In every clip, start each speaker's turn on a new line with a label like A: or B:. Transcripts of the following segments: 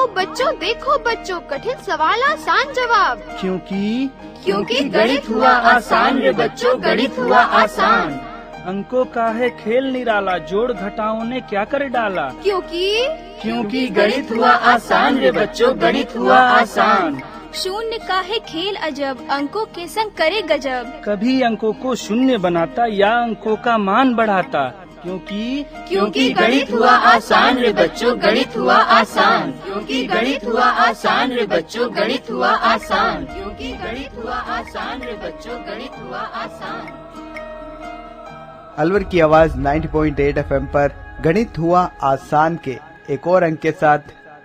A: देखो बच्चों कठिन सवाल आसान जवाब।
B: क्योंकि गणित हुआ आसान रे बच्चों, गणित हुआ आसान।
C: अंकों का है खेल निराला, जोड़ घटाओं ने क्या कर डाला।
B: क्योंकि गणित हुआ आसान रे बच्चों, गणित हुआ आसान।
A: शून्य का है खेल अजब, अंकों के संग करे गजब।
C: कभी अंकों को शून्य बनाता या अंकों का मान बढ़ाता।
B: क्योंकि गणित हुआ आसान रे बच्चों, गणित हुआ आसान। क्योंकि गणित हुआ आसान रे बच्चों, गणित हुआ आसान। क्योंकि गणित हुआ आसान रे बच्चों, गणित हुआ आसान।
D: अलवर की आवाज 90.8 FM पर गणित हुआ आसान के एक और अंक के साथ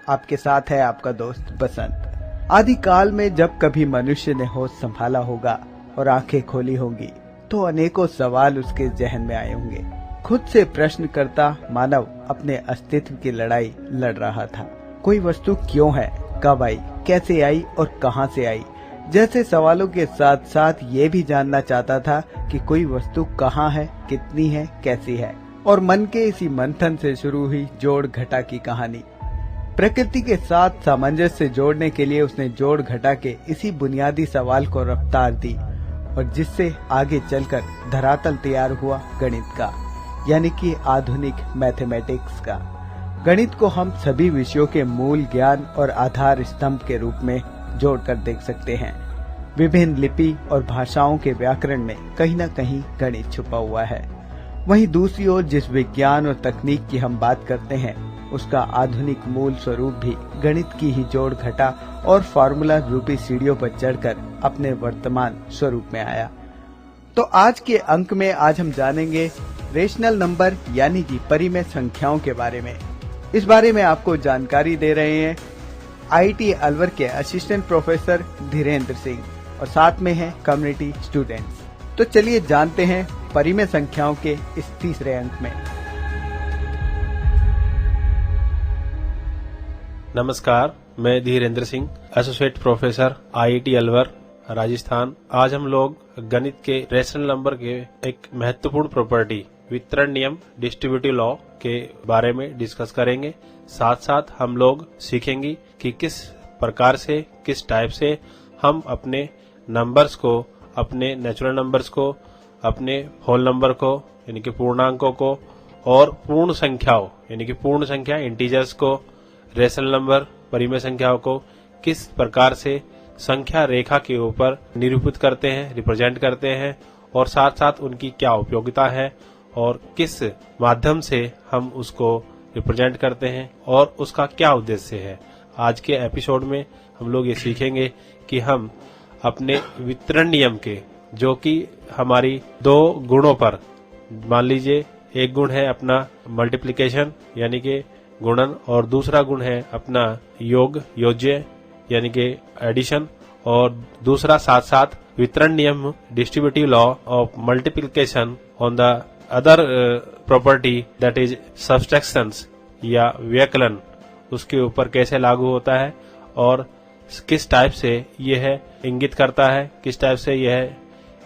D: आपके साथ है आपका दोस्त बसंत। आदिकाल में जब कभी मनुष्य ने होश संभाला होगा और आंखें खोली होंगी तो अनेकों सवाल उसके जहन में आए होंगे। खुद से प्रश्न करता मानव अपने अस्तित्व की लड़ाई लड़ रहा था। कोई वस्तु क्यों है, कब आई, कैसे आई और कहां से आई जैसे सवालों के साथ साथ ये भी जानना चाहता था कि कोई वस्तु कहां है, कितनी है, कैसी है। और मन के इसी मंथन से शुरू हुई जोड़ घटा की कहानी। प्रकृति के साथ सामंजस्य जोड़ने के लिए उसने जोड़ घटा के इसी बुनियादी सवाल को रफ्तार दी और जिससे आगे चलकर धरातल तैयार हुआ गणित का, यानी कि आधुनिक मैथमेटिक्स का। गणित को हम सभी विषयों के मूल ज्ञान और आधार स्तंभ के रूप में जोड़कर देख सकते हैं। विभिन्न लिपि और भाषाओं के व्याकरण में कहीं न कहीं गणित छुपा हुआ है। वहीं दूसरी ओर जिस विज्ञान और तकनीक की हम बात करते हैं उसका आधुनिक मूल स्वरूप भी गणित की ही जोड़ घटा और फार्मूला रूपी सीढ़ियों पर चढ़कर अपने वर्तमान स्वरूप में आया। तो आज के अंक में आज हम जानेंगे रेशनल नंबर यानी कि परिमेय संख्याओं के बारे में। इस बारे में आपको जानकारी दे रहे हैं IIT अलवर के असिस्टेंट प्रोफेसर धीरेन्द्र सिंह और साथ में हैं कम्युनिटी स्टूडेंट्स। तो चलिए जानते हैं परिमेय संख्याओं के इस तीसरे अंक में।
E: नमस्कार, मैं Dhirendra Singh, associate professor IIT Alwar Rajasthan. आज हम लोग गणित के रेशनल नंबर के एक महत्वपूर्ण प्रॉपर्टी वितरण नियम डिस्ट्रीब्यूटिव लॉ के बारे में डिस्कस करेंगे। साथ साथ हम लोग सीखेंगे कि किस प्रकार से, किस टाइप से हम अपने नंबर्स को, अपने नेचुरल नंबर्स को, अपने होल नंबर को यानी कि पूर्णांकों को और पूर्ण संख्याओं यानी कि पूर्ण संख्या इंटीजर्स को, रेशनल नंबर परिमेय संख्याओं को किस प्रकार से संख्या रेखा के ऊपर निरूपित करते हैं, रिप्रेजेंट करते हैं और साथ साथ उनकी क्या उपयोगिता है और किस माध्यम से हम उसको रिप्रेजेंट करते हैं और उसका क्या उद्देश्य है। आज के एपिसोड में हम लोग ये सीखेंगे कि हम अपने वितरण नियम के, जो कि हमारी दो गुणों पर, मान लीजिए एक गुण है अपना मल्टीप्लिकेशन यानी कि गुणन और दूसरा गुण है अपना योग, योज्य यानी कि एडिशन, और दूसरा साथ साथ वितरण नियम distributive law of multiplication on the other property that is subtractions या व्यकलन, उसके ऊपर कैसे लागू होता है और किस टाइप से यह इंगित करता है, किस टाइप से यह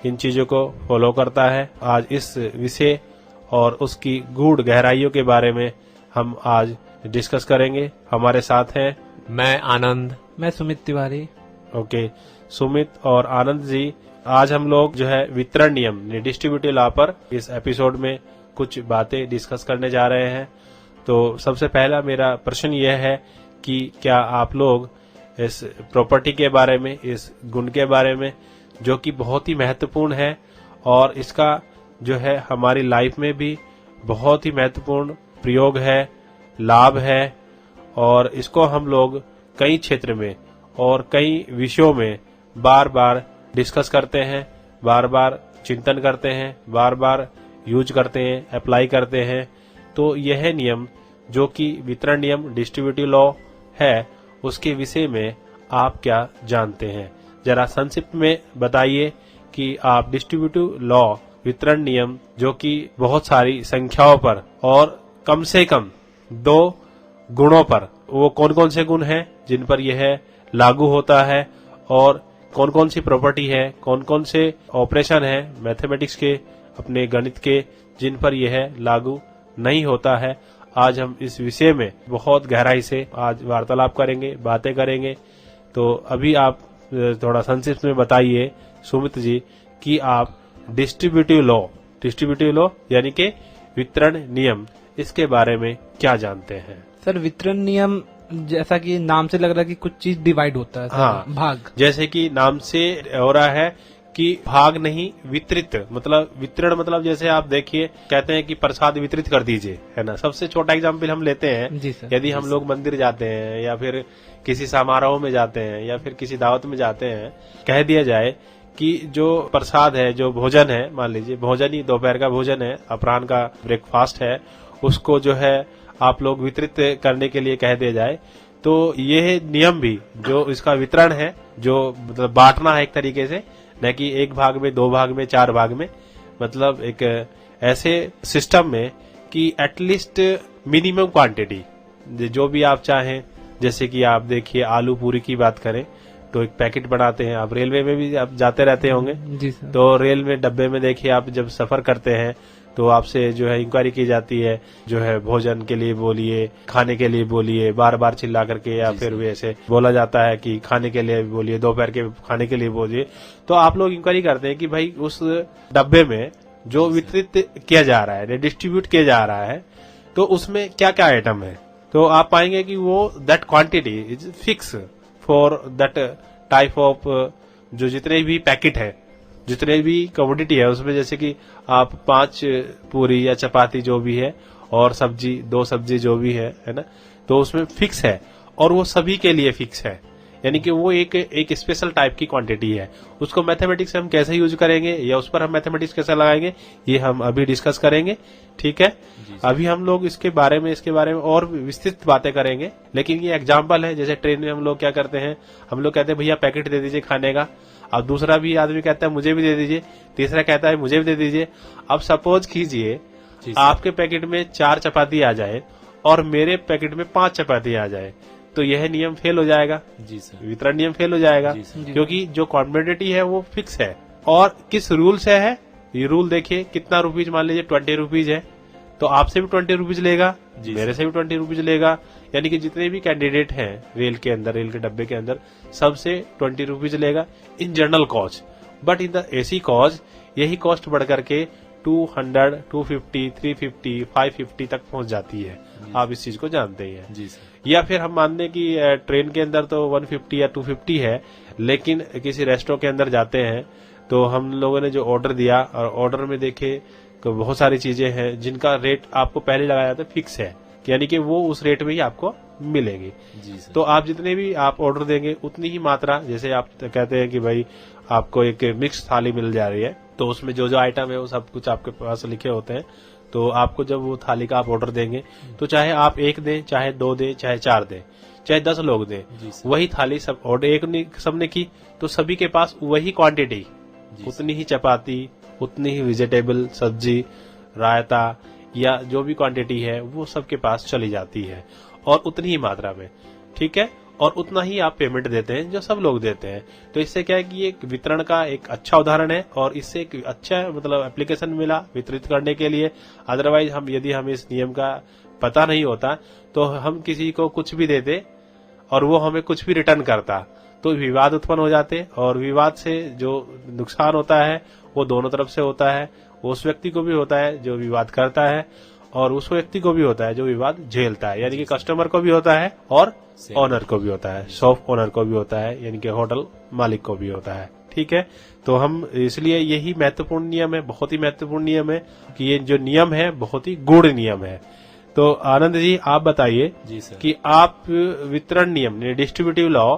E: इन चीजों को फॉलो करता है। आज इस विषय और उसकी गूढ़ गहराइयों के बारे में हम आज डिस्कस करेंगे। हमारे साथ हैं
F: मैं आनंद, मैं सुमित तिवारी।
E: ओके, सुमित और आनंद जी, आज हम लोग जो है वितरण नियम डिस्ट्रीब्यूटिव लॉ पर इस एपिसोड में कुछ बातें डिस्कस करने जा रहे हैं। तो सबसे पहला मेरा प्रश्न यह है कि क्या आप लोग इस प्रॉपर्टी के बारे में, इस गुण के बारे में, जो कि बहुत ही महत्वपूर्ण है और इसका जो है हमारी लाइफ में भी बहुत ही महत्वपूर्ण प्रयोग है, लाभ है और इसको हम लोग कई क्षेत्र में और कई विषयों में बार बार डिस्कस करते हैं, बार बार चिंतन करते हैं, बार बार यूज करते हैं, अप्लाई करते हैं। तो यह नियम जो कि वितरण नियम डिस्ट्रीब्यूटिव लॉ है, उसके विषय में आप क्या जानते हैं? जरा संक्षिप्त में बताइए कि आप डिस्ट्रीब्यूटिव लॉ वितरण नियम जो कि बहुत सारी संख्याओं पर और कम से कम दो गुणों पर, वो कौन कौन से गुण हैं जिन पर यह लागू होता है और कौन कौन सी प्रॉपर्टी है, कौन कौन से ऑपरेशन है मैथमेटिक्स के, अपने गणित के, जिन पर यह लागू नहीं होता है, आज हम इस विषय में बहुत गहराई से आज वार्तालाप करेंगे, बातें करेंगे। तो अभी आप थोड़ा संक्षिप्त में बताइए सुमित जी कि आप डिस्ट्रीब्यूटिव लॉ यानी कि वितरण नियम, इसके बारे में क्या जानते हैं?
F: सर, वितरण नियम जैसा कि नाम से लग रहा है कि कुछ चीज डिवाइड होता है सर,
E: हाँ,
F: भाग।
E: जैसे कि नाम से हो रहा है कि भाग नहीं वितरित, मतलब वितरण मतलब जैसे आप देखिए कहते हैं कि प्रसाद वितरित कर दीजिए, है ना। सबसे छोटा एग्जाम्पल हम लेते हैं,
F: जी सर।
E: यदि हम लोग मंदिर जाते हैं या फिर किसी समारोह में जाते हैं या फिर किसी दावत में जाते हैं, कह दिया जाए कि जो प्रसाद है, जो भोजन है, मान लीजिए भोजन ही दोपहर का भोजन है, अपराह्न का ब्रेकफास्ट है, उसको जो है आप लोग वितरित करने के लिए कह दिया जाए, तो ये नियम भी जो इसका वितरण है, जो मतलब बांटना है एक तरीके से, न कि एक भाग में, दो भाग में, चार भाग में, मतलब एक ऐसे सिस्टम में कि एटलीस्ट मिनिमम क्वांटिटी जो भी आप चाहें। जैसे कि आप देखिए आलू पूरी की बात करें तो एक पैकेट बनाते हैं, आप रेलवे में भी आप जाते रहते होंगे,
F: जी सर।
E: तो रेल में डब्बे में देखिए आप जब सफर करते हैं तो आपसे जो है इंक्वायरी की जाती है, जो है भोजन के लिए बोलिए, खाने के लिए बोलिए, बार बार चिल्ला करके, या फिर वैसे बोला जाता है कि खाने के लिए बोलिए, दोपहर के खाने के लिए बोलिए। तो आप लोग इंक्वायरी करते हैं कि भाई उस डब्बे में जो वितरित किया जा रहा है, डिस्ट्रीब्यूट किया जा रहा है, तो उसमें क्या क्या आइटम है। तो आप पाएंगे कि वो that quantity is fix for that type of, जो जितने भी पैकेट है, जितने भी कमोडिटी है उसमें, जैसे कि आप 5 पूरी या चपाती जो भी है और सब्जी, 2 सब्जी जो भी है ना, तो उसमें फिक्स है और वो सभी के लिए फिक्स है, यानी कि वो एक स्पेशल टाइप की क्वांटिटी है। उसको मैथमेटिक्स से हम कैसे यूज करेंगे या उस पर हम मैथमेटिक्स कैसे लगाएंगे, ये हम अभी डिस्कस करेंगे, ठीक है। अभी हम लोग इसके बारे में और विस्तृत बातें करेंगे, लेकिन ये एग्जांपल है। जैसे ट्रेन में हम लोग क्या करते हैं, हम लोग कहते हैं भैया पैकेट दे दीजिए खाने का, अब दूसरा भी आदमी कहता है मुझे भी दे दीजिए, तीसरा कहता है मुझे भी दे दीजिए। अब सपोज कीजिए आपके पैकेट में 4 चपाती आ जाए और मेरे पैकेट में 5 चपाती आ जाए, तो यह नियम फेल हो जाएगा। जी सर, वितरण नियम फेल हो जाएगा, क्योंकि जो क्वांटिटी है वो फिक्स है। और किस रूल से है ये रूल देखिए, कितना रुपीज, मान लीजिए 20 रुपीज है, तो आपसे भी 20 रुपीज लेगा, मेरे से भी 20 रुपीज लेगा, यानी कि जितने भी कैंडिडेट हैं रेल के अंदर, रेल के डब्बे के अंदर, सबसे 20 रुपीज लेगा in general cost. But in the AC cost यही कॉस्ट बढ़ करके 200, 250, 350, 550 तक पहुंच जाती है। आप इस चीज को जानते ही हैं। जी सर। या फिर हम मान लें कि ट्रेन के अंदर तो 150 या 250 है, लेकिन किसी रेस्टोरेंट के अंदर जाते हैं तो हम लोगों ने जो ऑर्डर दिया और ऑर्डर में देखे तो बहुत सारी चीजें हैं जिनका रेट आपको पहले लगाया जाता है फिक्स है, यानी कि वो उस रेट में ही आपको मिलेगी। जी सर। तो आप जितने भी आप ऑर्डर देंगे उतनी ही मात्रा, जैसे आप कहते हैं कि भाई आपको एक मिक्स थाली मिल जा रही है, तो उसमें जो जो आइटम है वो सब कुछ आपके पास लिखे होते हैं। तो आपको जब वो थाली का आप ऑर्डर देंगे तो चाहे आप 1 दें, चाहे 2 दें, चाहे 4 दें, चाहे 10 लोग दें, वही थाली सब ऑर्डर एक सबने की, तो सभी के पास वही क्वांटिटी, उतनी ही चपाती, उतनी ही वेजिटेबल, सब्जी, रायता या जो भी क्वांटिटी है वो सबके पास चली जाती है और उतनी ही मात्रा में, ठीक है। और उतना ही आप पेमेंट देते हैं जो सब लोग देते हैं। तो इससे क्या है कि ये वितरण का एक अच्छा उदाहरण है और इससे एक अच्छा मतलब एप्लीकेशन मिला वितरित करने के लिए। अदरवाइज हम यदि हमें इस नियम का पता नहीं होता तो हम किसी को कुछ भी देते और वो हमें कुछ भी रिटर्न करता तो विवाद उत्पन्न हो जाते, और विवाद से जो नुकसान होता है वो दोनों तरफ से होता है। उस व्यक्ति को भी होता है जो विवाद करता है और उस व्यक्ति को भी होता है जो विवाद झेलता है, यानी कि कस्टमर को भी होता है और ऑनर को भी होता है, शॉप ओनर को भी होता है, यानी कि होटल मालिक को भी होता है, ठीक है। तो हम इसलिए यही महत्वपूर्ण नियम है, बहुत ही महत्वपूर्ण नियम है कि ये जो नियम है बहुत ही गूढ़ नियम है। तो आनंद जी आप बताइए जी सर कि आप वितरण नियम डिस्ट्रीब्यूटिव लॉ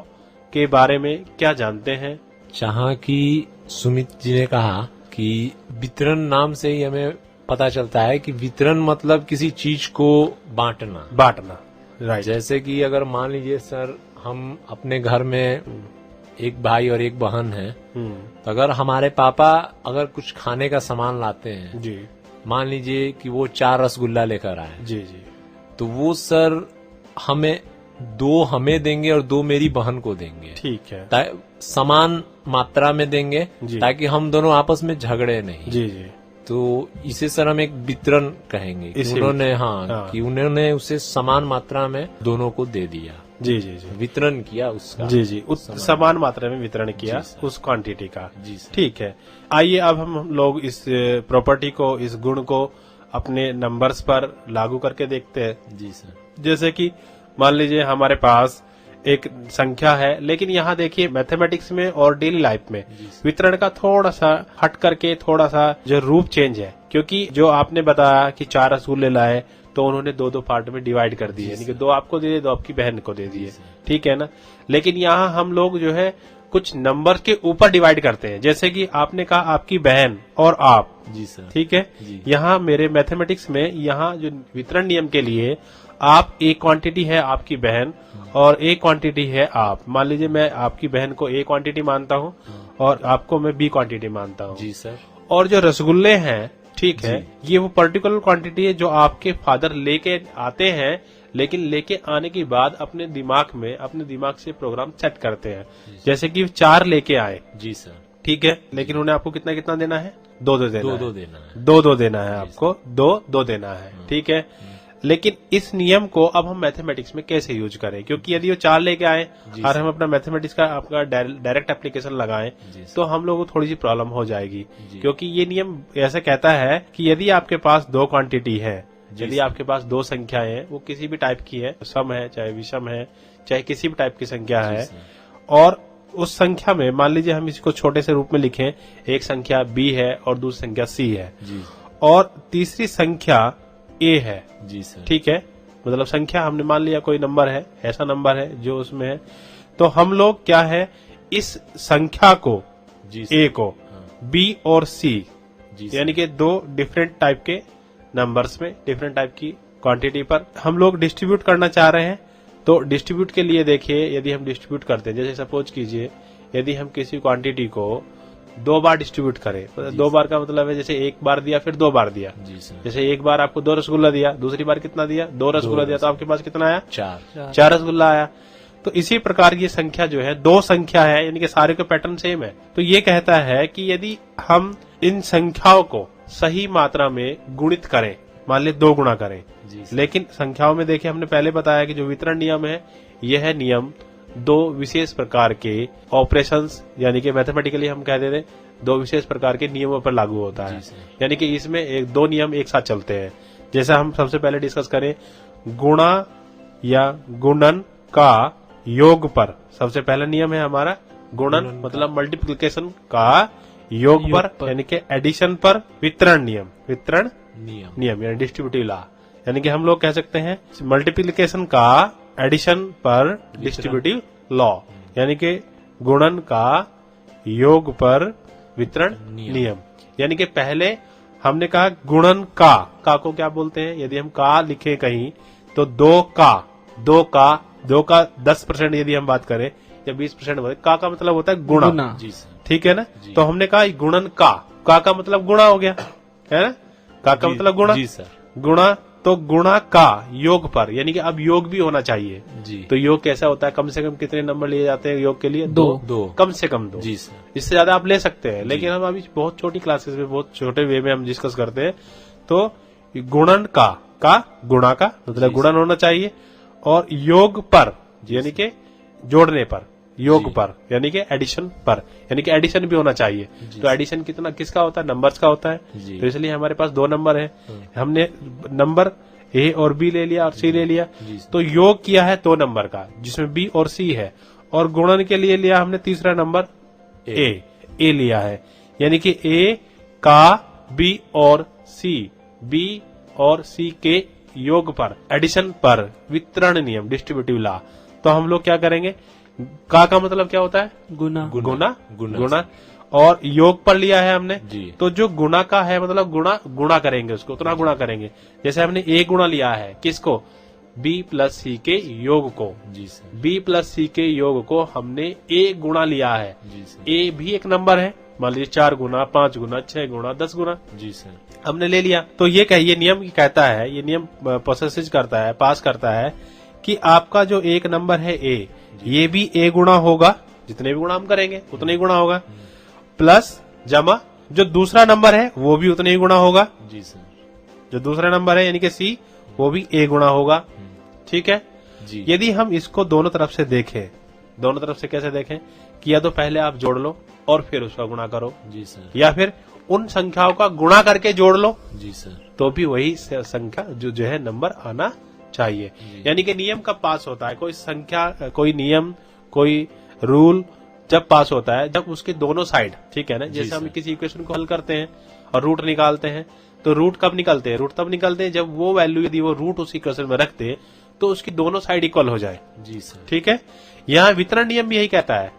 E: के बारे में क्या जानते हैं।
F: जहाँ की सुमित जी ने कहा कि वितरण नाम से ही हमें पता चलता है कि वितरण मतलब किसी चीज को बांटना, राइट। जैसे कि अगर मान लीजिए सर हम अपने घर में एक भाई और एक बहन है, तो अगर हमारे पापा अगर कुछ खाने का सामान लाते हैं जी, मान लीजिए कि वो 4 रसगुल्ला लेकर आए जी जी, तो वो सर हमें 2 हमें देंगे और 2 मेरी बहन को देंगे, ठीक है, समान मात्रा में देंगे ताकि हम दोनों आपस में झगड़े नहीं जी जी। तो इसे सर हम एक वितरण कहेंगे कि
E: इसे
F: उन्होंने
E: हाँ।
F: कि उन्होंने उसे समान मात्रा में दोनों को दे दिया,
E: जी जी जी
F: वितरण किया उसका।
E: जी जी समान मात्रा में वितरण किया
F: जी सर।
E: उस क्वांटिटी का।
F: जी सर।
E: ठीक है, आइए अब हम लोग इस प्रॉपर्टी को, इस गुण को अपने नंबर्स पर लागू करके देखते हैं।
F: जी सर।
E: जैसे कि मान लीजिए हमारे पास एक संख्या है, लेकिन यहाँ देखिए मैथमेटिक्स में और डेली लाइफ में वितरण का थोड़ा सा हट करके थोड़ा सा जो रूप चेंज है, क्योंकि जो आपने बताया कि 4 रसगुल्ले लाए तो उन्होंने 2-2 पार्ट में डिवाइड कर दिए, यानी कि 2 आपको दे दिए, 2 आपकी बहन को दे दिए, ठीक है ना। लेकिन यहाँ हम लोग जो है कुछ नंबर के ऊपर डिवाइड करते हैं, जैसे कि आपने कहा आपकी बहन और आप,
F: जी सर।
E: ठीक है।
F: जी।
E: यहाँ मेरे मैथमेटिक्स में यहाँ जो वितरण नियम के लिए आप एक क्वांटिटी है आपकी बहन और एक क्वांटिटी है आप। मान लीजिए मैं आपकी बहन को ए क्वांटिटी मानता हूँ और आपको मैं बी क्वांटिटी मानता हूँ।
F: जी सर।
E: और जो रसगुल्ले हैं, ठीक है, ये वो पर्टिकुलर क्वांटिटी है जो आपके फादर लेके आते हैं, लेकिन लेके आने के बाद अपने दिमाग से प्रोग्राम सेट करते हैं। जैसे कि 4 लेके आए,
F: जी सर।
E: ठीक है, लेकिन उन्हें आपको कितना कितना देना है? 2-2 देना है।
F: 2-2 देना है।
E: 2-2 देना है आपको, 2-2 देना है, ठीक है। लेकिन इस नियम को अब हम मैथमेटिक्स में कैसे यूज करें? क्योंकि यदि वो 4 लेके आए और हम अपना मैथमेटिक्स का आपका डायरेक्ट एप्लीकेशन लगाएं तो हम लोगों को थोड़ी सी प्रॉब्लम हो जाएगी, क्योंकि ये नियम ऐसा कहता है कि यदि आपके पास 2 क्वांटिटी है, यदि आपके पास 2 संख्याएं हैं, वो किसी भी टाइप की है, सम है चाहे विषम है चाहे किसी भी टाइप की संख्या है, और उस संख्या में मान लीजिए हम इसको छोटे से रूप में लिखें, एक संख्या b है और दूसरी संख्या c है, और तीसरी संख्या a है,
F: जी सर।
E: ठीक है। मतलब संख्या हमने मान लिया कोई नंबर है, ऐसा नंबर है जो उसमें है, तो हम लोग क्या है, इस संख्या को a को b और c, यानी कि 2 डिफरेंट टाइप के नंबर्स में डिफरेंट टाइप की क्वांटिटी पर हम लोग डिस्ट्रीब्यूट करना चाह रहे हैं। तो डिस्ट्रीब्यूट के लिए देखिए, यदि हम डिस्ट्रीब्यूट करते हैं, जैसे सपोज कीजिए यदि हम किसी क्वांटिटी को 2 बार डिस्ट्रीब्यूट करें, 2 बार का मतलब है जैसे 1 बार दिया फिर 2 बार दिया, जैसे 1 बार आपको 2 रसगुल्ला दिया, दूसरी बार कितना दिया? 2 रसगुल्ला दिया, तो आपके पास कितना आया? 4 रसगुल्ला आया। तो इसी प्रकार ये संख्या जो है 2 संख्या है, यानी कि सारे का पैटर्न सेम है। तो ये कहता है कि यदि हम इन संख्याओं को सही मात्रा में गुणित करें, मान ली 2 गुणा करें, लेकिन संख्याओं में देखिए हमने पहले बताया कि जो वितरण नियम है, यह है नियम 2 विशेष प्रकार के ऑपरेशंस, यानी कि मैथमेटिकली हम कह देते 2 विशेष प्रकार के नियमों पर लागू होता है, यानी कि इसमें 2 नियम एक साथ चलते हैं। जैसा हम सबसे पहले डिस्कस करें, गुणा या गुणन का योग पर, सबसे पहला नियम है हमारा गुणन मतलब मल्टीप्लिकेशन का योग पर, यानी कि एडिशन पर वितरण नियम यानी डिस्ट्रीब्यूटिव लॉ, यानी कि हम लोग कह सकते हैं मल्टीप्लिकेशन का एडिशन पर डिस्ट्रीब्यूटिव लॉ, यानी कि गुणन का योग पर वितरण नियम। यानी कि पहले हमने कहा गुणन का को क्या बोलते हैं? यदि हम का लिखे कहीं तो 2 का 10% यदि हम बात करें या 20% का मतलब होता है गुणा, ठीक है ना। तो हमने कहा गुणन का मतलब गुणा हो गया, है ना। का मतलब गुणा, गुणा, तो गुणा का योग पर, यानी कि अब योग भी होना चाहिए जी। तो योग कैसा होता है? कम से कम कितने नंबर लिए जाते हैं योग के लिए? 2 कम से कम 2 जी सर। इससे ज्यादा आप ले सकते हैं, लेकिन हम अभी बहुत छोटी क्लासेस में बहुत छोटे वे में हम डिस्कस करते हैं। तो गुणन का गुणा का मतलब गुणन होना चाहिए, और योग पर यानी कि जोड़ने पर, योग पर यानी कि एडिशन पर, यानी कि एडिशन भी होना चाहिए। तो एडिशन किसका होता है? नंबर्स का होता है। तो इसलिए हमारे पास 2 नंबर है, हमने नंबर ए और बी ले लिया और सी ले लिया, तो योग किया है 2 नंबर का जिसमें बी और सी है, और गुणन के लिए लिया हमने तीसरा नंबर ए लिया है, यानी कि ए का बी और सी के योग पर, एडिशन पर वितरण नियम डिस्ट्रीब्यूटिव लॉ। तो हम लोग क्या करेंगे? का मतलब क्या होता है? गुना, और योग पर लिया है हमने, तो जो गुणा का है मतलब गुणा करेंगे, उसको उतना गुणा करेंगे। जैसे हमने ए गुणा लिया है, किसको? बी प्लस सी के योग को, बी प्लस सी के योग को हमने ए गुणा लिया है। ए भी एक नंबर है, मान लीजिए 4 गुना, 5 गुना, 6 गुना, 10 गुना जी सर, हमने ले लिया। तो ये नियम कहता है, ये नियम प्रोसेस करता है, पास करता है कि आपका जो एक नंबर है ए, ये भी ए गुणा होगा, जितने भी गुणा हम करेंगे उतने ही गुणा होगा, प्लस जमा जो दूसरा नंबर है वो भी उतना ही गुना होगा।
F: जी सर।
E: जो दूसरा नंबर है यानी कि सी, वो भी a गुना होगा। ठीक है
F: जी।
E: यदि हम इसको दोनों तरफ से देखें, दोनों तरफ से कैसे देखें कि या तो पहले आप जोड़ लो और फिर उसका गुणा करो,
F: जी सर।
E: या फिर उन संख्याओं का गुणा करके जोड़ लो,
F: जी सर।
E: तो भी वही संख्या जो है नंबर आना चाहिए। यानी कि नियम कब पास होता है, कोई संख्या, कोई नियम, कोई रूल जब पास होता है जब उसके दोनों साइड, ठीक है ना, जैसे हम किसी इक्वेशन को हल करते हैं और रूट निकालते हैं, तो रूट कब निकलते हैं, रूट तब निकलते हैं जब वो वैल्यू यदि वो रूट उस इक्वेशन में रखते हैं तो उसकी दोनों साइड इक्वल हो जाए।
F: जी सर।
E: ठीक है, यहाँ वितरण नियम भी यही कहता है।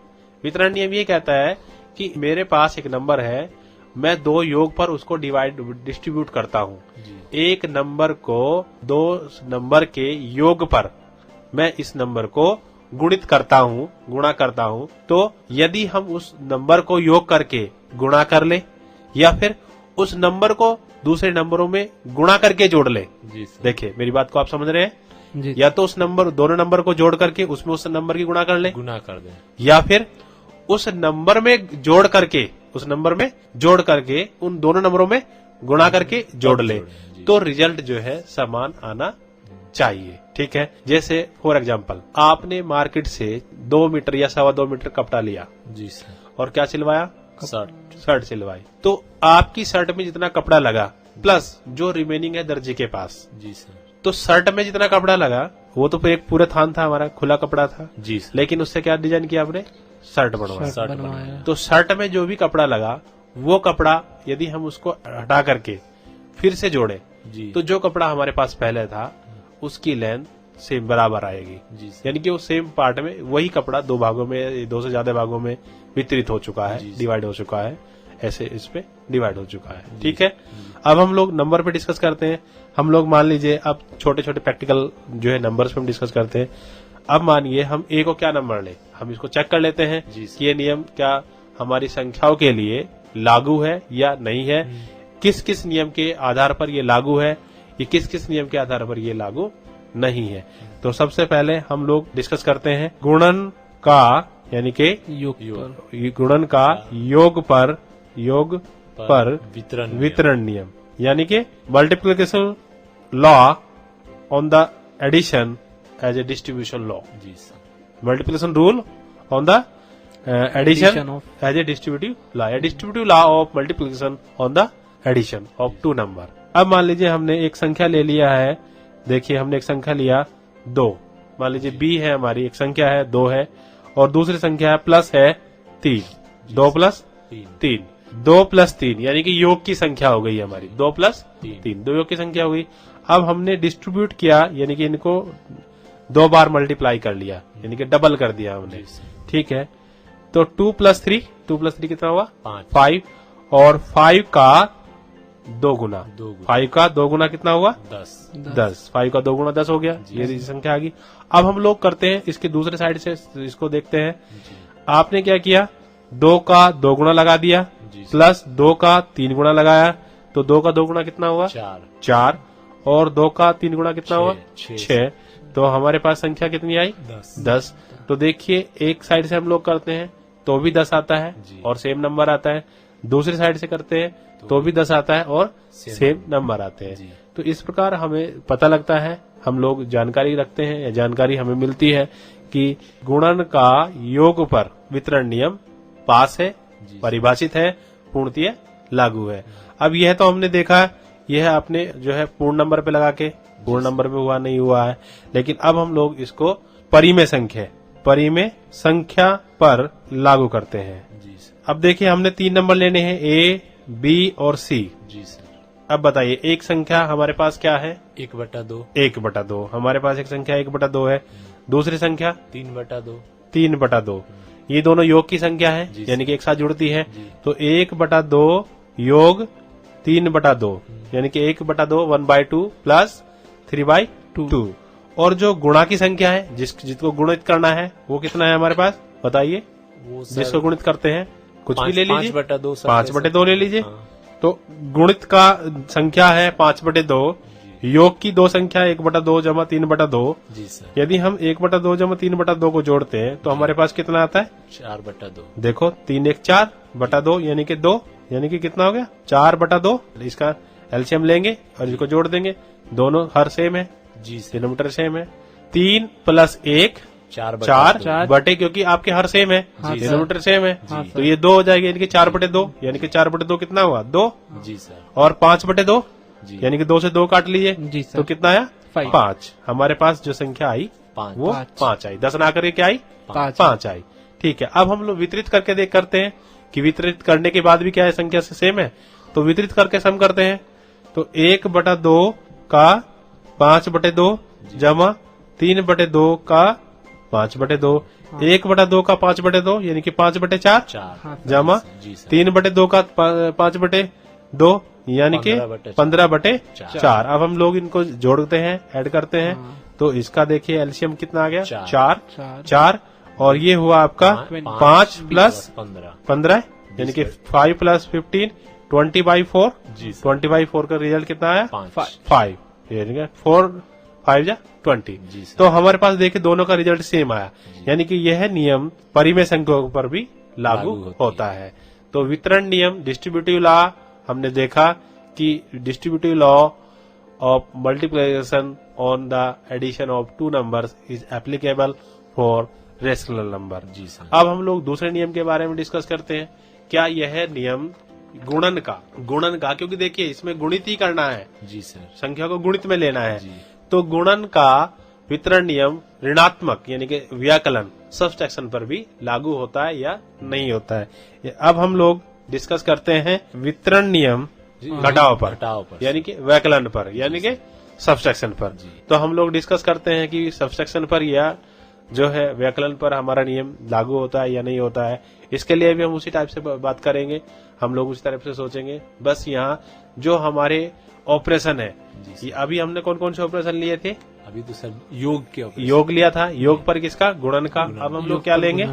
E: वितरण नियम यही कहता है कि मेरे पास एक नंबर है, मैं दो योग पर उसको डिस्ट्रीब्यूट करता हूँ। एक नंबर को दो नंबर के योग पर मैं इस नंबर को गुणित करता हूँ, गुणा करता हूँ, तो यदि हम उस नंबर को योग करके गुणा कर ले या फिर उस नंबर को दूसरे नंबरों में गुणा करके जोड़ ले।
F: जी सर।
E: देखिए मेरी बात को आप समझ रहे हैं,
C: जी।
E: या तो उस नंबर, दोनों नंबर को जोड़ करके उसमें उस नंबर की गुणा कर ले,
F: गुना कर दें,
E: या फिर उस नंबर में जोड़ करके, उस नंबर में जोड़ करके उन दोनों नंबरों में गुणा करके जोड़ ले, तो रिजल्ट जो है समान आना चाहिए। ठीक है, जैसे फॉर एग्जांपल आपने मार्केट से 2 मीटर या 2.25 मीटर कपड़ा लिया।
F: जी सर।
E: और क्या सिलवाया,
F: शर्ट
E: सिलवाई, तो आपकी शर्ट में जितना कपड़ा लगा प्लस जो रिमेनिंग है दर्जी के पास,
F: जी सर,
E: तो शर्ट में जितना कपड़ा लगा वो तो एक पूरा थान था, हमारा खुला कपड़ा था,
F: जी सर,
E: लेकिन उससे क्या डिजाइन किया आपने, शर्ट बनवाया।
F: शर्ट बनवाया।
E: तो शर्ट में जो भी कपड़ा लगा वो कपड़ा यदि हम उसको हटा करके फिर से जोड़े,
F: जी,
E: तो जो कपड़ा हमारे पास पहले था उसकी लेंथ सेम बराबर आएगी।
F: जी सर,
E: यानी कि वो सेम पार्ट में वही कपड़ा 2 भागों में, 2 से ज्यादा भागों में वितरित हो चुका है, डिवाइड हो चुका है, ऐसे इस पे डिवाइड हो चुका है। ठीक है, अब हम लोग नंबर पे डिस्कस करते हैं। हम लोग मान लीजिए अब छोटे छोटे प्रैक्टिकल जो है नंबर्स पे हम डिस्कस करते हैं। अब मानिए हम ए को क्या नंबर ले, हम इसको चेक कर लेते हैं कि ये नियम क्या हमारी संख्याओं के लिए लागू है या नहीं है, किस किस नियम के आधार पर ये लागू है, ये किस किस नियम के आधार पर ये लागू नहीं है। तो सबसे पहले हम लोग डिस्कस करते हैं गुणन का, यानी कि गुणन का योग पर वितरण नियम, यानी कि multiplication law on the addition as a distribution law.
F: जी sir,
E: multiplication rule on the addition as a distributive law, या distributive law of multiplication on the addition of 2 number. अब मान लीजिए हमने एक संख्या ले लिया है, देखिए हमने एक संख्या लिया 2, मान लीजिए बी है हमारी, एक संख्या है 2 है, और दूसरी संख्या है प्लस है 3, 2 प्लस 3, 2 प्लस 3 यानी कि योग की संख्या हो गई हमारी, 2 प्लस 3 2 योग की संख्या हो गई। अब हमने डिस्ट्रीब्यूट किया, यानी कि इनको 2 बार मल्टीप्लाई कर लिया, यानी कि डबल कर दिया हमने। ठीक है, तो 2 प्लस 3 कितना हुआ, 5, और 5 का 2 गुना, 5 का 2 गुना कितना हुआ, 10, 5 का 2 गुना 10 हो गया, ये संख्या आ गई। अब हम लोग करते हैं इसके दूसरे साइड से, इसको देखते हैं। आपने क्या किया, 2 का 2 गुना लगा दिया प्लस 2 का 3 गुना लगाया, तो 2 का 2 गुना कितना हुआ, 4, और 2 का 3 गुना कितना हुआ, 6, तो हमारे पास संख्या कितनी आई, 10। तो देखिए एक साइड से हम लोग करते हैं तो भी 10 आता है और सेम नंबर आता है, दूसरी साइड से करते हैं तो भी 10 आता है और सेम नंबर आते हैं। तो इस प्रकार हमें पता लगता है, हम लोग जानकारी रखते हैं या जानकारी हमें मिलती है कि गुणन का योग पर वितरण नियम पास है, परिभाषित है, पूर्णतः लागू है। अब यह तो हमने देखा, यह आपने जो है पूर्ण नंबर पे लगा के, पूर्ण नंबर में हुआ नहीं हुआ है, लेकिन अब हम लोग इसको परिमेय संख्या पर लागू करते हैं। अब देखिए हमने 3 नंबर लेने हैं, ए, बी और सी।
F: जी सर,
E: अब बताइए एक संख्या हमारे पास क्या है,
F: 1/2,
E: 1/2 हमारे पास एक संख्या 1/2 है, दूसरी संख्या
F: 3/2,
E: 3/2, ये दोनों योग की संख्या है, यानी कि एक साथ जुड़ती है, तो 1/2 योग 3/2 यानी कि 1/2 1/2 प्लस 3/2, और जो गुणा की संख्या है जिसको गुणित करना है वो कितना है हमारे पास, बताइए, जिसको गुणित करते हैं कुछ भी ले लीजिए, 5/2 ले लीजिए। तो गुणित का संख्या है 5/2, योग की 2 संख्या 1/2 जमा 3/2। यदि हम 1/2 जमा 3/2 को जोड़ते हैं तो हमारे पास कितना आता है,
F: 4/2।
E: देखो 3 1 4/2 यानी कि 2 यानी कि कितना हो गया 4/2। इसका एलसीएम लेंगे और इसको जोड़ देंगे, दोनों हर सेम है
F: जी सर।
E: डिनोमिनेटर सेम है। 3 + 1
F: 4
E: 4 बटे, क्योंकि आपके हर सेम है डिनोमिनेटर सेम है, तो ये 2 हो जाएगी, यानी कि 4/2, यानी कि 4/2 कितना हुआ 2,
F: जी सर।
E: और 5/2
F: जी
E: यानी कि 2 से 2 काट लीजिए
C: जी सर।
E: तो कितना आया
C: 5।
E: 5। हमारे पास जो संख्या आई
F: 5
E: वो 5 आई, 10 ना करके क्या आई 5 आई। ठीक है, अब हम लोग वितरित करके करते हैं कि वितरित करने के बाद भी क्या है संख्या से सेम है, तो वितरित करके सम करते हैं। तो 1/2 का 5/2 जमा 3/2 का 5/2, 1/2 का 5/2 यानी कि 5/4
F: 4
E: जमा
F: जी सर।
E: 3/2 का 5/2 यानी कि 15/4। अब हम लोग इनको जोड़ते हैं, ऐड करते हैं, तो इसका देखिए एलसीएम कितना आ गया 4, और ये हुआ आपका 5 + 15 यानी कि 5 + 15 20/4
F: जी सर।
E: 20/4 का रिजल्ट कितना आया
F: 5
E: यानी कि 4 5 20।
F: जी सर।
E: तो हमारे पास देखिए दोनों का रिजल्ट सेम आया, यानी कि यह नियम परिमेय संख्याओं पर भी लागू होता है। तो वितरण नियम डिस्ट्रीब्यूटिव लॉ हमने देखा कि distributive law of multiplication on the addition of 2 numbers is applicable for rational number.
F: जी सर।
E: अब हम लोग दूसरे नियम के बारे में डिस्कस करते हैं। क्या यह नियम गुणन का, क्योंकि देखिए इसमें गुणित ही करना है,
F: जी सर।
E: संख्या को गुणित में लेना है,
F: जी।
E: तो गुणन का वितरण नियम ऋणात्मक यानी कि व्याकलन सब्सट्रैक्शन पर भी लागू होता है या नहीं होता है। अब हम लोग डिस्कस करते हैं वितरण नियम घटाव पर यानी कि व्याकलन पर यानी कि सब्सट्रैक्शन पर। तो हम लोग डिस्कस करते हैं कि सब्सट्रैक्शन पर या जो है व्याकलन पर हमारा नियम लागू होता है या नहीं होता है। इसके लिए भी हम उसी टाइप से बात करेंगे, हम लोग उसी तरफ से सोचेंगे। बस यहाँ जो हमारे ऑपरेशन है, ये अभी हमने कौन कौन से ऑपरेशन लिए थे?
F: अभी तो सर योग के
E: योग लिया था, योग पर किसका? गुणन का। अब हम लोग क्या लेंगे?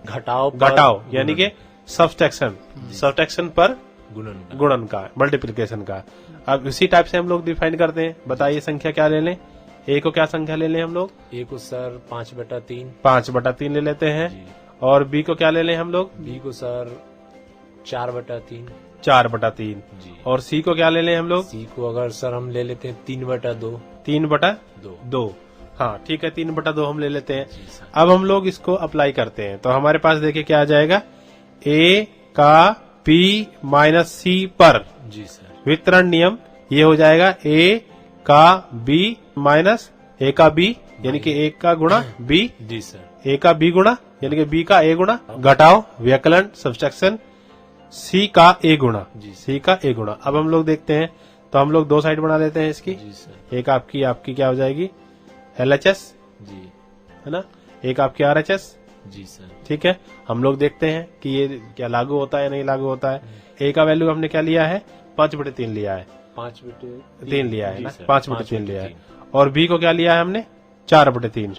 E: घटाव यानी कि सब्सट्रैक्शन पर गुणन का, मल्टीप्लिकेशन का। अब इसी टाइप से हम लोग डिफाइन करते हैं। बताइए संख्या क्या ले लें? ए को क्या संख्या ले लें हम लोग?
F: ए को सर 5/3
E: 5/3 ले लेते हैं। और बी को क्या ले लें हम लोग?
F: बी को सर 4/3
E: 4/3
F: जी।
E: और सी को क्या ले लें हम लोग?
F: सी को अगर सर हम ले लेते हैं 3/2
E: 3/2। हाँ ठीक है, 3/2 हम ले लेते हैं। अब हम लोग इसको अप्लाई करते हैं, तो हमारे पास देखिए क्या आ जाएगा, ए का बी माइनस सी पर
F: जी सर
E: वितरण नियम ये हो जाएगा ए का बी माइनस ए का बी यानी कि ए का गुणा बी
F: जी सर।
E: ए का बी गुणा यानी कि बी का ए गुणा घटाओ व्यकलन सब्सट्रैक्शन सी का ए गुणा सी का ए गुणा। अब हम लोग देखते हैं, तो हम लोग दो साइड बना लेते हैं इसकी।
F: जी सर।
E: एक आपकी क्या हो जाएगी LHS
F: जी
E: है ना, एक आपकी RHS।
F: जी सर।
E: ठीक है, हम लोग देखते हैं कि ये क्या लागू होता है नहीं लागू होता है। ए का वैल्यू हमने क्या लिया है? 5/3 लिया है,
F: 5/3
E: लिया है ना, 5/3 लिया है। और बी को क्या लिया है हमने? 4/3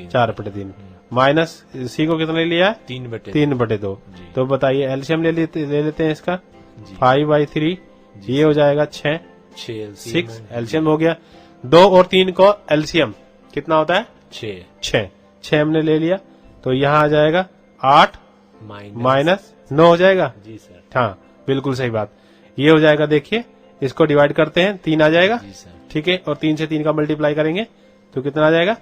E: 4/3 माइनस सी को कितने लिया है? 3/2। तो बताइए एलसीएम ले लेते हैं इसका। 5/3 ये हो जाएगा 6 एलसीएम हो गया। 2 और 3 को एलसीएम कितना होता है? 6 हमने ले लिया, तो यहाँ आ जाएगा 8 माइनस 9 हो जाएगा।
F: जी सर।
E: हाँ बिल्कुल सही बात, ये हो जाएगा। देखिए इसको डिवाइड करते हैं, 3 आ जाएगा।
F: जी सर। ठीक
E: है, और 3 से 3 का मल्टीप्लाई करेंगे तो कितना आ जाएगा?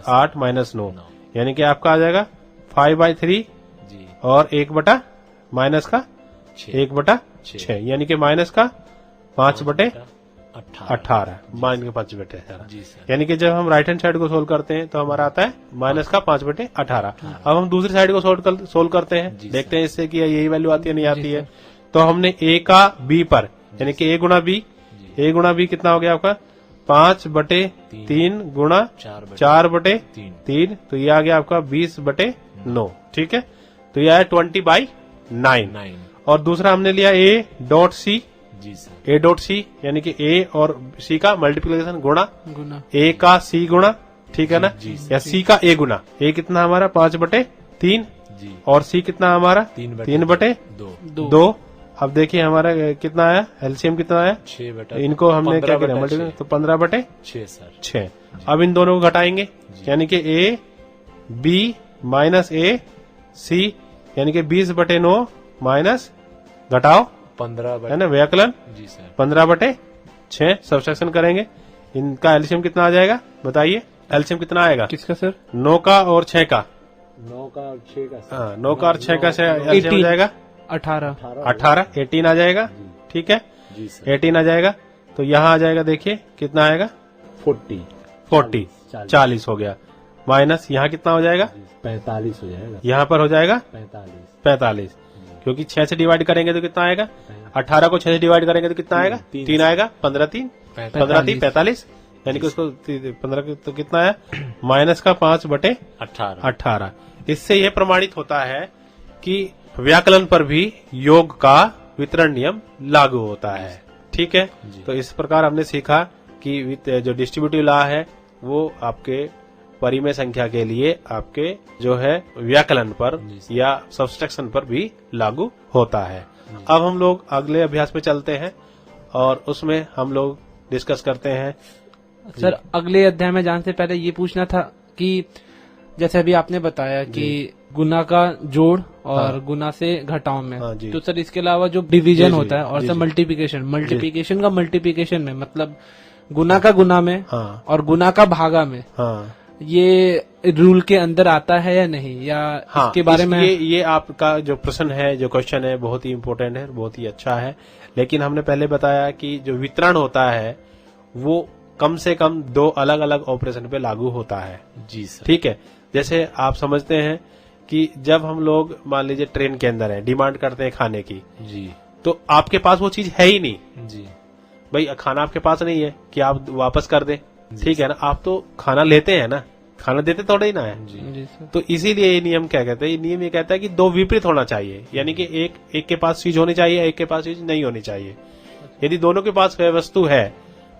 E: 8 माइनस 9 यानी कि आपका आ जाएगा 5/3
F: जी।
E: और 1 माइनस का 1/6 यानी कि माइनस का 5/18 माइनस के 5/18 यानी कि जब हम राइट हैंड साइड को सोल्व करते हैं तो हमारा आता है माइनस का 5/18। अब हम दूसरी साइड को सोल्व करते हैं, देखते हैं इससे कि यही वैल्यू आती है नहीं आती है। तो हमने ए का बी पर यानी कि ए गुणा बी कितना हो गया आपका? 5/3 गुणा 4/3 तो ये आ गया आपका 20/9। ठीक है, तो ये आया 20/9। और दूसरा हमने लिया ए डॉट सी यानी कि ए और सी का मल्टीप्लिकेशन गुणा ए का सी गुणा, ठीक है ना, या सी का ए गुणा। ए कितना हमारा? 5/3 और सी कितना हमारा? 3/2। अब देखिए हमारा कितना आया? एलसीएम कितना आया?
F: 6
E: इनको हमने क्या किया मल्टीप्लाई, तो 15/6। अब इन दोनों को घटाएंगे यानी कि ए बी माइनस ए सी यानी कि 20/9 माइनस घटाओ
F: 15
E: है ना व्याकलन।
F: जी सर।
E: 15/6 सब्सट्रैक्शन करेंगे, इनका एलसीएम कितना आ जाएगा बताइए, एलसीएम कितना आएगा?
C: किसका सर?
E: 9 का और 6 का।
F: 9 का और 6 का।
E: हाँ 9 का और 6 का से एलसीएम हो जाएगा
C: 18।
E: 18 आ जाएगा। ठीक है
F: जी सर।
E: 18 आ जाएगा। तो यहाँ आ जाएगा, देखिए कितना आएगा 40 40 हो गया। माइनस यहाँ कितना हो जाएगा
F: 45 हो जाएगा।
E: यहाँ पर हो जाएगा 45 क्योंकि 6 से डिवाइड करेंगे तो कितना आएगा, 18 को 6 से डिवाइड करेंगे तो कितना आएगा 3 आएगा। 15 3 45 यानी कि उसको 15 तो कितना है माइनस का 5/18। इससे यह प्रमाणित होता है कि व्याकलन पर भी योग का वितरण नियम लागू होता है। ठीक है, तो इस प्रकार हमने सीखा कि जो डिस्ट्रीब्यूटिव लॉ है वो आपके परिमेय संख्या के लिए आपके जो है व्याकलन पर या सब्सट्रैक्शन पर भी लागू होता है। अब हम लोग अगले अभ्यास पे चलते हैं और उसमें हम लोग डिस्कस करते हैं।
G: सर अगले अध्याय में जाने से पहले ये पूछना था कि जैसे अभी आपने बताया कि गुना का जोड़ और गुना से घटाव में, तो सर इसके अलावा जो डिवीजन होता है और सर मल्टीप्लिकेशन का मल्टीप्लिकेशन में, मतलब गुना का गुना में और गुना का भागा में, ये रूल के अंदर आता है या नहीं, या इसके बारे में?
E: ये आपका जो प्रश्न है, जो क्वेश्चन है, बहुत ही इम्पोर्टेंट है, बहुत ही अच्छा है। लेकिन हमने पहले बताया कि जो वितरण होता है वो कम से कम 2 अलग अलग ऑपरेशन पे लागू होता है।
F: जी सर।
E: ठीक है, जैसे आप समझते हैं कि जब हम लोग मान लीजिए ट्रेन के अंदर है, डिमांड करते हैं खाने की,
F: जी,
E: तो आपके पास वो चीज है ही नहीं।
F: जी
E: भाई खाना आपके पास नहीं है कि आप वापस कर दें, ठीक है ना, आप तो खाना लेते हैं ना, खाना देते थोड़ा ही ना है।
G: जी
E: तो इसीलिए ये नियम क्या कहते हैं, ये नियम ये कहता है कि 2 विपरीत होना चाहिए, यानी कि एक के पास चीज होनी चाहिए, एक के पास चीज नहीं होनी चाहिए। यदि दोनों के पास वह वस्तु है,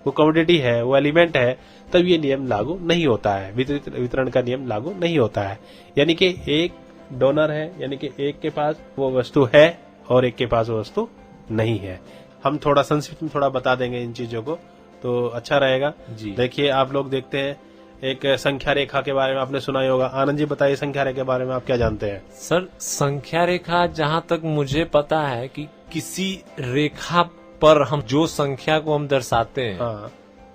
E: वो कमोडिटी है, वो एलिमेंट है, तब ये नियम लागू नहीं होता है, वितरण का नियम लागू नहीं होता है। यानी कि एक डोनर है, यानी कि एक के पास वो वस्तु है और एक के पास वो वस्तु नहीं है। हम थोड़ा संक्षिप्त में थोड़ा बता देंगे इन चीजों को तो अच्छा रहेगा। देखिए आप लोग देखते हैं एक संख्या रेखा के बारे में आपने सुना ही होगा। आनंद जी बताइए संख्या रेखा के बारे में आप क्या जानते हैं?
F: सर संख्या रेखा जहाँ तक मुझे पता है कि किसी रेखा पर हम जो संख्या को हम दर्शाते हैं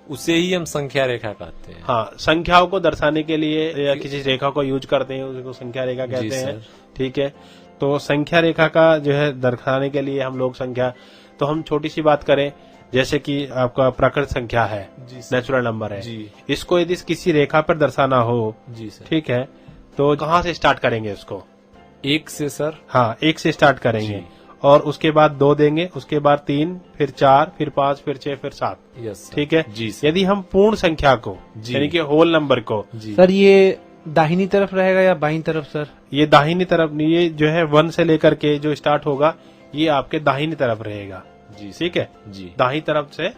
F: उसे ही हम संख्या रेखा कहते हैं।
E: हाँ, संख्याओं को दर्शाने के लिए या किसी रेखा को यूज करते हैं, उसको संख्या रेखा कहते हैं। ठीक है, तो संख्या रेखा का जो है दर्शाने के लिए हम लोग संख्या, तो हम छोटी सी बात करें, जैसे कि आपका प्राकृत संख्या है, नेचुरल नंबर है, इसको यदि किसी रेखा पर दर्शाना हो, ठीक है, तो कहाँ से स्टार्ट करेंगे इसको?
F: 1 से सर।
E: हाँ 1 से स्टार्ट करेंगे और उसके बाद 2 देंगे, उसके बाद 3, फिर 4, फिर 5, फिर 6, फिर 7।
F: यस
E: ठीक है। यदि हम पूर्ण संख्या को यानी कि होल नंबर को,
G: सर ये दाहिनी तरफ रहेगा या बाईं तरफ? सर
E: ये दाहिनी तरफ, ये जो है 1 से लेकर के जो स्टार्ट होगा ये आपके दाहिनी तरफ रहेगा। ठीक है जी, दाहिनी तरफ से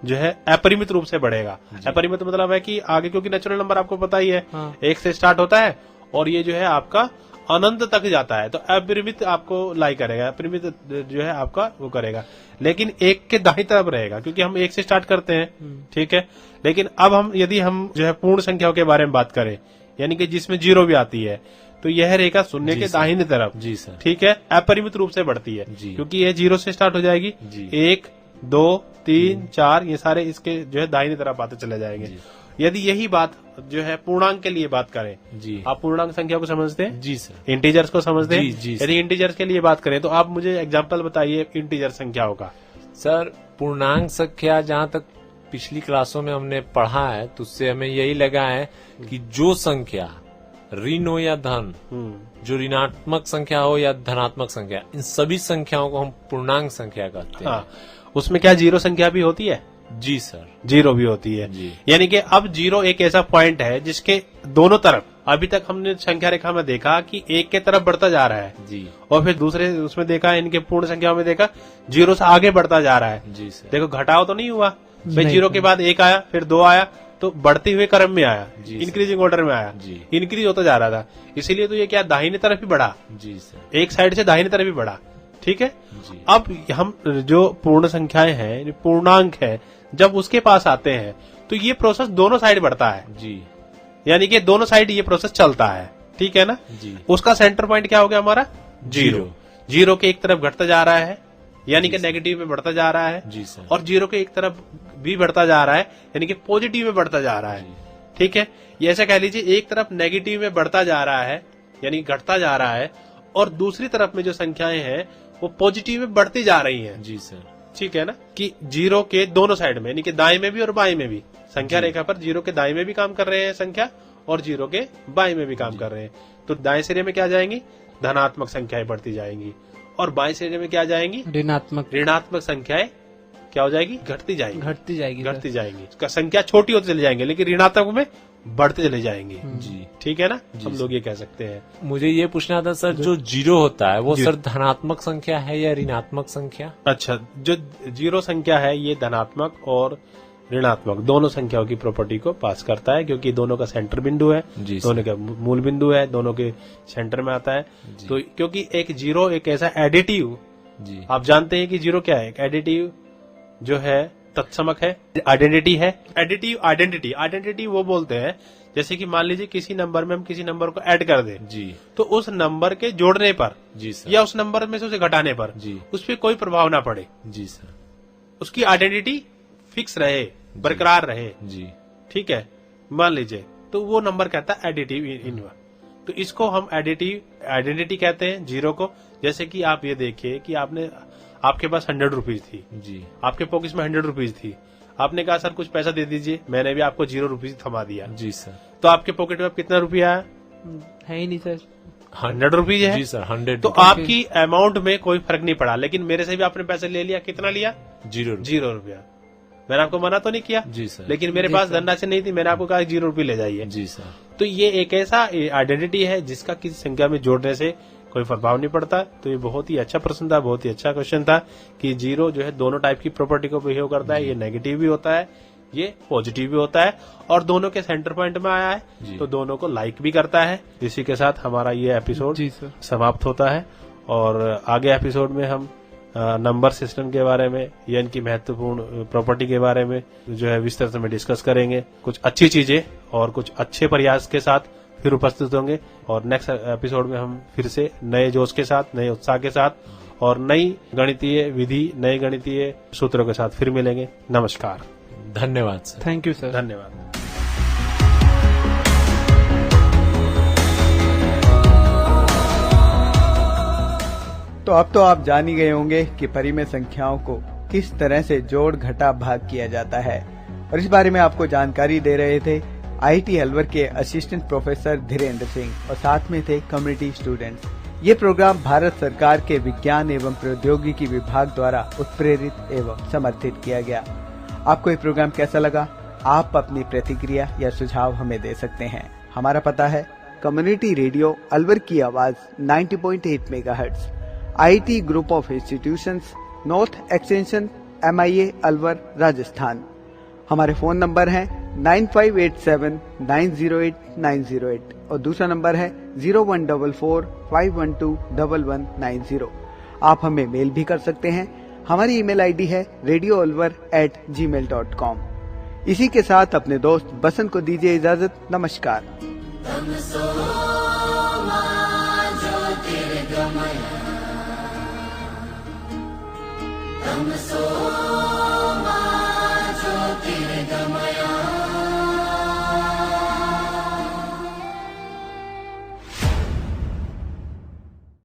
E: जो है अपरिमित रूप से बढ़ेगा। अपरिमित मतलब है कि आगे, क्योंकि नेचुरल नंबर आपको पता ही है 1 से स्टार्ट होता है और ये जो है आपका अनंत तक जाता है, तो अपरिमित आपको लाई करेगा, अपरिमित जो है आपका वो करेगा, लेकिन 1 के दाहिनी तरफ रहेगा क्योंकि हम 1 से स्टार्ट करते हैं। ठीक है, लेकिन अब हम यदि हम जो है पूर्ण संख्याओं के बारे में बात करें, यानी कि जिसमें 0 भी आती है, तो यह रेखा शून्य के दाहिनी तरफ,
F: जी सर,
E: ठीक है, अपरिमित रूप से बढ़ती है क्योंकि यह 0 से स्टार्ट हो जाएगी। 1 2 3 4 ये सारे इसके जो है दाहिनी तरफ आते चले जाएंगे। यदि यही बात जो है पूर्णांक के लिए बात करें, आप पूर्णांक संख्या को समझते हैं?
F: जी सर।
E: इंटीजर्स को समझते हैं? यदि इंटीजर्स के लिए बात करें तो आप मुझे एग्जाम्पल बताइए इंटीजर संख्याओं का।
F: सर पूर्णांक संख्या जहाँ तक पिछली क्लासों में हमने पढ़ा है तो उससे हमें यही लगा है कि जो संख्या ऋण हो या धन, जो ऋणात्मक संख्या हो या धनात्मक संख्या, इन सभी संख्याओं को हम पूर्णांक संख्या कहते हैं।
E: उसमें क्या 0 संख्या भी होती है?
F: जी सर,
E: 0 भी होती है। यानी कि अब 0 एक ऐसा पॉइंट है जिसके दोनों तरफ, अभी तक हमने संख्या रेखा में देखा कि 1 के तरफ बढ़ता जा रहा है
F: जी, और
E: फिर दूसरे उसमें देखा, इनके पूर्ण संख्याओं में देखा 0 से आगे बढ़ता जा रहा है।
F: जी सर।
E: देखो घटाव तो नहीं हुआ भाई, 0 के बाद 1 आया, फिर 2 आया, तो बढ़ते हुए क्रम में आया, इंक्रीजिंग ऑर्डर में आया, इंक्रीज होता जा रहा था, इसीलिए तो ये क्या दाहिनी तरफ ही बढ़ा।
F: जी सर,
E: एक साइड से दाहिनी तरफ ही बढ़ा। ठीक है, अब हम जो पूर्ण संख्याएं हैं, पूर्णांक है, जब उसके पास आते हैं तो ये प्रोसेस दोनों साइड बढ़ता है जी, यानी कि दोनों साइड ये प्रोसेस चलता है। ठीक है ना जी। उसका सेंटर पॉइंट क्या हो गया हमारा? 0 के एक तरफ घटता जा रहा है, यानी कि नेगेटिव में बढ़ता जा रहा है
F: जी सर।
E: और जीरो के एक तरफ भी बढ़ता जा रहा है, यानी कि पॉजिटिव में बढ़ता जा रहा है। ठीक है, ये ऐसा कह लीजिए, एक तरफ नेगेटिव में बढ़ता जा रहा है यानी घटता जा रहा है, और दूसरी तरफ में जो संख्याएं हैं वो पॉजिटिव में बढ़ती जा रही हैं।
F: जी सर।
E: ठीक है ना, कि जीरो के दोनों साइड में, यानी कि दाएं में भी और बाएं में भी, संख्या रेखा पर जीरो के दाएं में भी काम कर रहे हैं संख्या, और जीरो के बाएं में भी काम कर रहे हैं। तो दाएं सिरे में क्या जाएंगी, धनात्मक संख्याएं बढ़ती जाएंगी, और बाएं सिरे में क्या जाएंगी, ऋणात्मक संख्याएं क्या हो जाएगी, घटती जाएंगी। संख्या छोटी होती चली जाएंगी, लेकिन ऋणात्मक में बढ़ते चले जाएंगे।
F: जी
E: ठीक है ना, हम लोग ये कह सकते हैं।
F: मुझे ये पूछना था सर, जो जीरो होता है वो सर धनात्मक संख्या है या ऋणात्मक संख्या?
E: अच्छा, जो जीरो संख्या है ये धनात्मक और ऋणात्मक दोनों संख्याओं की प्रॉपर्टी को पास करता है, क्योंकि दोनों का सेंटर बिंदु है, दोनों का मूल बिंदु है, दोनों के सेंटर में आता है। तो क्योंकि एक जीरो एक ऐसा एडिटिव, आप जानते हैं कि जीरो क्या है, एक एडिटिव जो है तत्समक है, आइडेंटिटी है। एडिटिव आइडेंटिटी वो बोलते हैं, जैसे कि मान लीजिए किसी नंबर में हम किसी नंबर को ऐड कर दें जी, तो उस नंबर के जोड़ने पर जी सर, या उस नंबर में से उसे घटाने पर जी उस पर कोई प्रभाव ना पड़े
F: जी सर,
E: उसकी आइडेंटिटी फिक्स रहे, बरकरार रहे
F: जी। ठीक
E: है, मान लीजिए, तो वो नंबर कहता है एडिटिव इनवर्स। तो इसको हम एडिटिव आइडेंटिटी कहते हैं जीरो को। जैसे कि आप ये देखिए कि आपके पास 100 रुपीज थी जी, आपके पॉकेट में 100 रुपीज थी, आपने कहा सर कुछ पैसा दे दीजिए, मैंने भी आपको 0 रुपीज थमा दिया
F: जी सर।
E: तो आपके पॉकेट में कितना रुपया
G: है ही नहीं सर,
E: 100 रुपीज है
F: जी सर, 100।
E: तो आपकी अमाउंट में कोई फर्क नहीं पड़ा, लेकिन मेरे से भी आपने पैसे ले लिया, कितना लिया, 0 रुपया। मैंने आपको मना तो नहीं किया
F: जी सर,
E: लेकिन मेरे पास धनराशि नहीं थी, मैंने आपको कहा 0 रुपये ले जाइए
F: जी सर।
E: तो ये एक ऐसा आइडेंटिटी है जिसका किसी संख्या में जोड़ने से कोई प्रभाव नहीं पड़ता। तो ये बहुत ही अच्छा प्रश्न था, बहुत ही अच्छा क्वेश्चन था कि जीरो जो है दोनों टाइप की प्रॉपर्टी को बिहेव करता है, ये नेगेटिव भी होता है, ये पॉजिटिव भी होता है, और दोनों के सेंटर पॉइंट में आया है तो दोनों को लाइक भी करता है। इसी के साथ हमारा ये एपिसोड समाप्त होता है, और आगे एपिसोड में हम नंबर सिस्टम के बारे में या इनकी महत्वपूर्ण प्रॉपर्टी के बारे में जो है विस्तृत में डिस्कस करेंगे। कुछ अच्छी चीजें और कुछ अच्छे प्रयास के साथ फिर उपस्थित होंगे, और नेक्स्ट एपिसोड में हम फिर से नए जोश के साथ, नए उत्साह के साथ और नई गणितीय विधि, नए गणितीय सूत्रों के साथ फिर मिलेंगे। नमस्कार,
F: धन्यवाद सर।
G: Thank you sir.
E: धन्यवाद।
D: तो अब तो आप जान ही गए होंगे कि परिमेय संख्याओं को किस तरह से जोड़ घटा भाग किया जाता है, और इस बारे में आपको जानकारी दे रहे थे IIT अलवर के असिस्टेंट प्रोफेसर धीरेन्द्र सिंह, और साथ में थे कम्युनिटी स्टूडेंट्स। ये प्रोग्राम भारत सरकार के विज्ञान एवं प्रौद्योगिकी विभाग द्वारा उत्प्रेरित एवं समर्थित किया गया। आपको ये प्रोग्राम कैसा लगा? आप अपनी प्रतिक्रिया या सुझाव हमें दे सकते हैं। हमारा पता है कम्युनिटी रेडियो अलवर की आवाज 90.8 megahertz, IIT group of institutions, north extension, MIA Alwar, Rajasthan. हमारे फोन नंबर हैं 9587908908 और दूसरा नंबर है 014451211190। आप हमें मेल भी कर सकते हैं। हमारी ईमेल आईडी है radioalwar@gmail.com। इसी के साथ अपने दोस्त बसंत को दीजिए इजाजत। नमस्कार।
B: तमसो